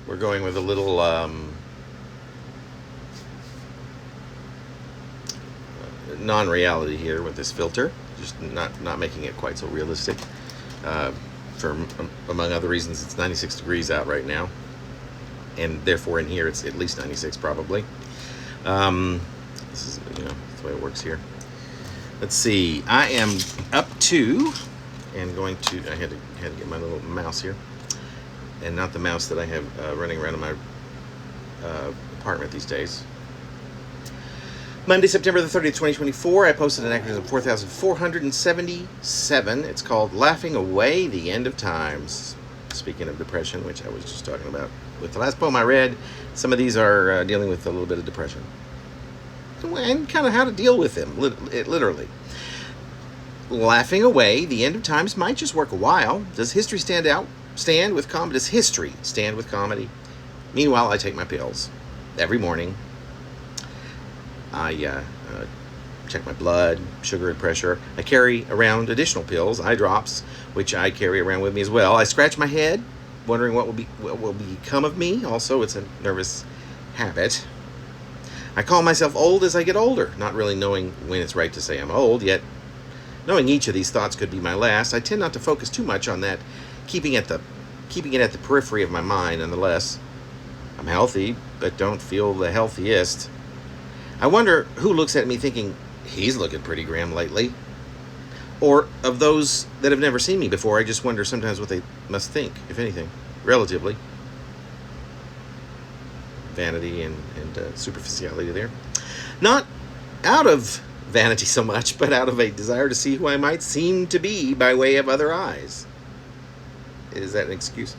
We're going with a little non-reality here with this filter, just not making it quite so realistic. For among other reasons, it's 96 degrees out right now, and therefore in here it's at least 96 probably. This is, that's the way it works here. Let's see. I am up to, and going to. I had to get my little mouse here, and not the mouse that I have running around in my apartment these days. Monday, September the 30th, 2024, I posted Anachronism 4477. It's called Laughing Away the End of Times. Speaking of depression, which I was just talking about with the last poem I read, some of these are dealing with a little bit of depression. And kind of how to deal with them, literally. Laughing away the end of times might just work a while. Does history stand with comedy? Does history stand with comedy? Meanwhile, I take my pills every morning. I check my blood, sugar, and pressure. I carry around additional pills, eye drops, which I carry around with me as well. I scratch my head, wondering what will become of me. Also, it's a nervous habit. I call myself old as I get older, not really knowing when it's right to say I'm old, yet knowing each of these thoughts could be my last. I tend not to focus too much on that, keeping it at the periphery of my mind nonetheless. I'm healthy, but don't feel the healthiest. I wonder who looks at me thinking, he's looking pretty grim lately. Or of those that have never seen me before, I just wonder sometimes what they must think, if anything, relatively. Vanity and superficiality there. Not out of vanity so much, but out of a desire to see who I might seem to be by way of other eyes. Is that an excuse?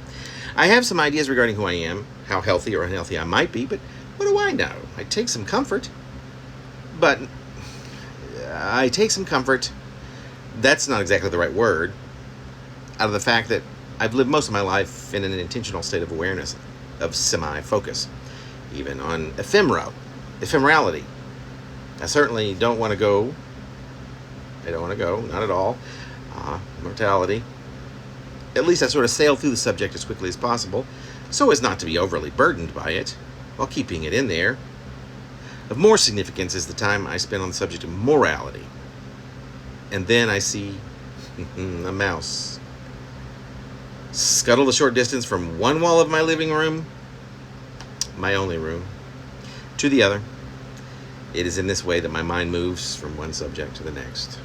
I have some ideas regarding who I am, how healthy or unhealthy I might be, but what do I know? I take some comfort. That's not exactly the right word, out of the fact that I've lived most of my life in an intentional state of awareness, of semi-focus, even on ephemerality. I certainly don't want to go, not at all, mortality. At least I sort of sail through the subject as quickly as possible, so as not to be overly burdened by it, while keeping it in there. Of more significance is the time I spend on the subject of morality. And then I see a mouse scuttle the short distance from one wall of my living room, my only room, to the other. It is in this way that my mind moves from one subject to the next.